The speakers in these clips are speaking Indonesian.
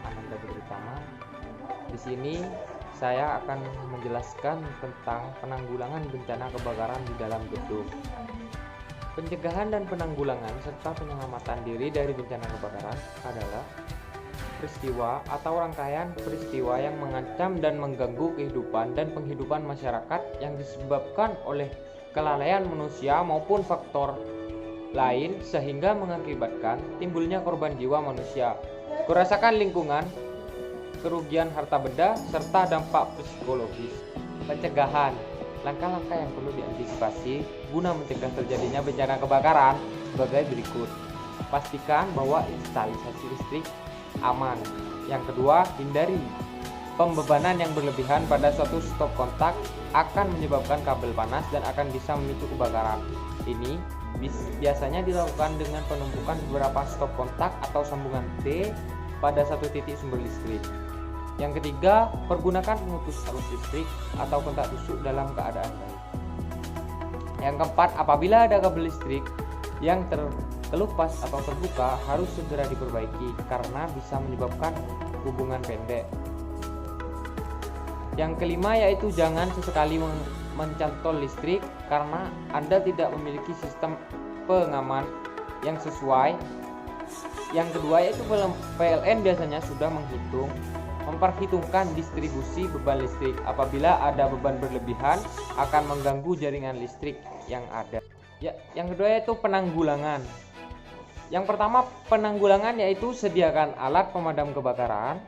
Ananda Pratama. Di sini saya akan menjelaskan tentang penanggulangan bencana kebakaran di dalam gedung. Pencegahan dan penanggulangan serta penyelamatan diri dari bencana kebakaran adalah peristiwa atau rangkaian peristiwa yang mengancam dan mengganggu kehidupan dan penghidupan masyarakat yang disebabkan oleh kelalaian manusia maupun faktor lain sehingga mengakibatkan timbulnya korban jiwa manusia, kerusakan lingkungan, kerugian harta benda, serta dampak psikologis. Pencegahan, langkah-langkah yang perlu diantisipasi guna mencegah terjadinya bencana kebakaran sebagai berikut. Pastikan bahwa instalasi listrik aman. Yang kedua, hindari pembebanan yang berlebihan pada suatu stop kontak akan menyebabkan kabel panas dan akan bisa memicu kebakaran. Ini biasanya dilakukan dengan penumpukan beberapa stop kontak atau sambungan T pada satu titik sumber listrik. Yang ketiga, pergunakan pemutus arus listrik atau kontak tusuk dalam keadaan baik. Yang keempat, apabila ada kabel listrik yang terkelupas atau terbuka harus segera diperbaiki karena bisa menyebabkan hubungan pendek. Yang kelima yaitu jangan sesekali mencantol listrik karena Anda tidak memiliki sistem pengaman yang sesuai. Yang kedua yaitu PLN biasanya sudah memperhitungkan distribusi beban listrik. Apabila ada beban berlebihan akan mengganggu jaringan listrik yang ada. Yang kedua yaitu penanggulangan. Yang pertama, penanggulangan yaitu sediakan alat pemadam kebakaran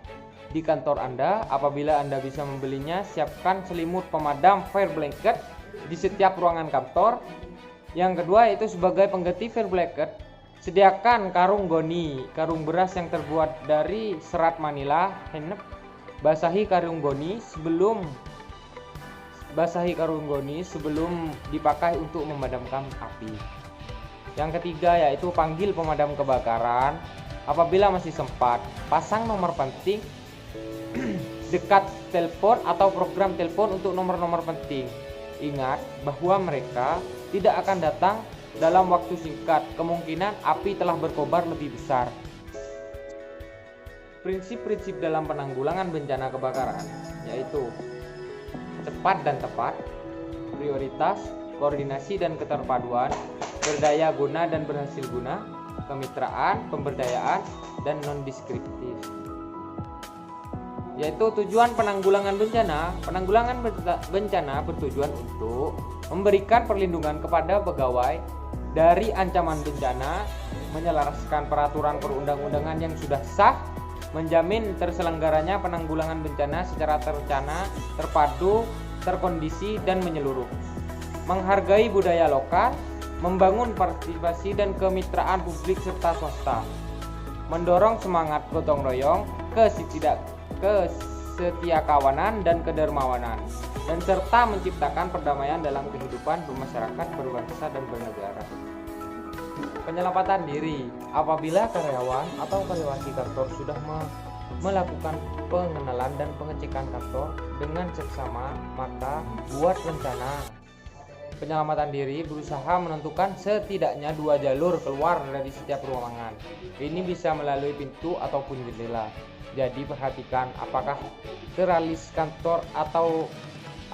di kantor Anda. Apabila Anda bisa membelinya, siapkan selimut pemadam fire blanket di setiap ruangan kantor. Yang kedua yaitu sebagai pengganti fire blanket, sediakan karung goni, karung beras yang terbuat dari serat Manila. Basahi karung goni sebelum dipakai untuk memadamkan api. Yang ketiga yaitu panggil pemadam kebakaran apabila masih sempat. Pasang nomor penting dekat telepon atau program telepon untuk nomor-nomor penting. Ingat bahwa mereka tidak akan datang dalam waktu singkat. Kemungkinan api telah berkobar lebih besar. Prinsip-prinsip dalam penanggulangan bencana kebakaran yaitu cepat dan tepat, prioritas, koordinasi dan keterpaduan, berdaya guna dan berhasil guna, kemitraan, pemberdayaan, dan non-deskriptif. Yaitu tujuan penanggulangan bencana. Penanggulangan bencana bertujuan untuk memberikan perlindungan kepada pegawai dari ancaman bencana, menyelaraskan peraturan perundang-undangan yang sudah sah, menjamin terselenggaranya penanggulangan bencana secara terencana, terpadu, terkondisi, dan menyeluruh, menghargai budaya lokal, membangun partisipasi dan kemitraan publik serta swasta, mendorong semangat gotong royong, kesetiakawanan dan kedermawanan, dan serta menciptakan perdamaian dalam kehidupan bermasyarakat, berbangsa, dan bernegara. Penyelamatan diri. Apabila karyawan atau karyawati kantor sudah melakukan pengenalan dan pengecekan kantor dengan seksama, maka buat rencana penyelamatan diri. Berusaha menentukan setidaknya 2 jalur keluar dari setiap ruangan. Ini bisa melalui pintu ataupun jendela. Jadi perhatikan apakah teralis kantor atau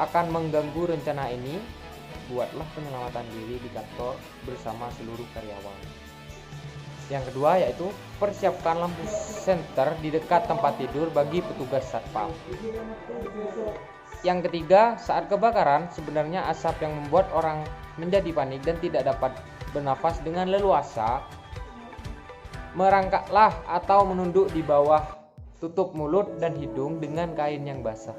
akan mengganggu rencana ini. Buatlah penyelamatan diri di kantor bersama seluruh karyawan. Yang kedua yaitu persiapkan lampu senter di dekat tempat tidur bagi petugas satpam. Yang ketiga, saat kebakaran sebenarnya asap yang membuat orang menjadi panik dan tidak dapat bernafas dengan leluasa. Merangkaklah atau menunduk di bawah, tutup mulut dan hidung dengan kain yang basah.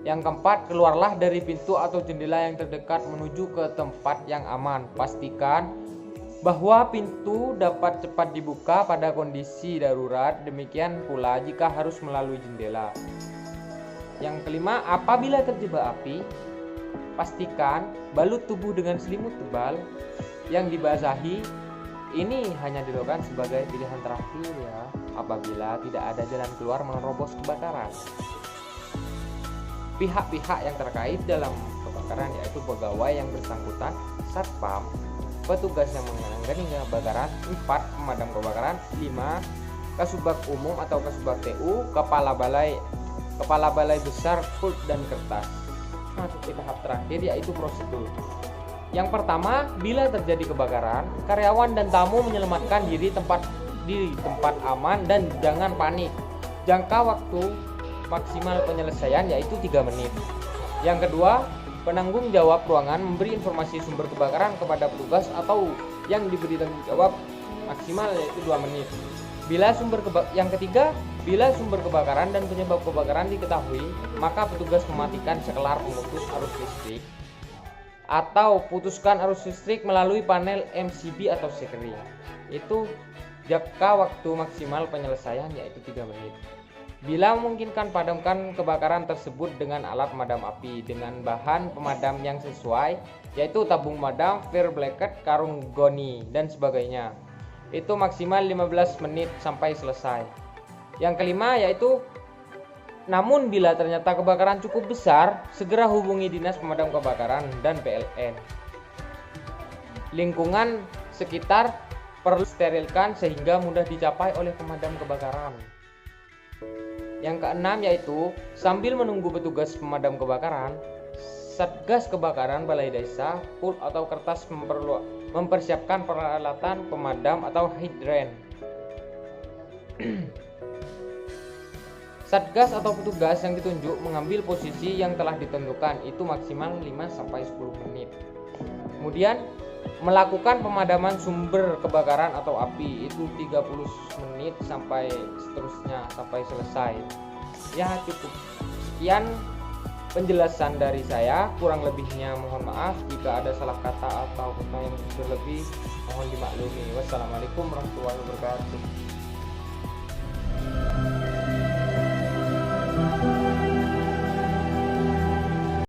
Yang keempat, keluarlah dari pintu atau jendela yang terdekat menuju ke tempat yang aman. Pastikan bahwa pintu dapat cepat dibuka pada kondisi darurat, demikian pula jika harus melalui jendela. Yang kelima, apabila terjebak api, pastikan balut tubuh dengan selimut tebal yang dibasahi. Ini hanya dilakukan sebagai pilihan terakhir ya, apabila tidak ada jalan keluar menerobos kebakaran. Pihak-pihak yang terkait dalam kebakaran yaitu pegawai yang bersangkutan, satpam, petugas yang menangani kebakaran, 4 pemadam kebakaran, 5 Kasubag Umum atau Kasubag TU, Kepala Balai Besar Pulp dan Kertas. Masuk ke tahap terakhir yaitu prosedur. Yang pertama, bila terjadi kebakaran, karyawan dan tamu menyelamatkan diri di tempat aman dan jangan panik. Jangka waktu maksimal penyelesaian yaitu 3 menit. Yang kedua, penanggung jawab ruangan memberi informasi sumber kebakaran kepada petugas atau yang diberi tanggung jawab maksimal yaitu 2 menit. Yang ketiga, bila sumber kebakaran dan penyebab kebakaran diketahui, maka petugas mematikan sekelar pemutus arus listrik atau putuskan arus listrik melalui panel MCB atau sekering. Itu jangka waktu maksimal penyelesaian yaitu 3 menit. Bila memungkinkan, padamkan kebakaran tersebut dengan alat pemadam api dengan bahan pemadam yang sesuai, yaitu tabung pemadam, fire blanket, karung goni, dan sebagainya. Itu maksimal 15 menit sampai selesai. Yang kelima yaitu, namun bila ternyata kebakaran cukup besar, segera hubungi Dinas Pemadam Kebakaran dan PLN. Lingkungan sekitar perlu sterilkan sehingga mudah dicapai oleh pemadam kebakaran. Yang keenam yaitu, sambil menunggu petugas pemadam kebakaran, Satgas Kebakaran Balai Desa, Pulp atau Kertas mempersiapkan peralatan pemadam atau hidran. Satgas atau petugas yang ditunjuk mengambil posisi yang telah ditentukan, itu maksimal 5-10 menit. Kemudian melakukan pemadaman sumber kebakaran atau api, itu 30 menit sampai seterusnya sampai selesai. Ya, cukup sekian penjelasan dari saya, kurang lebihnya mohon maaf. Jika ada salah kata atau kata yang berlebih mohon dimaklumi. Wassalamualaikum warahmatullahi wabarakatuh.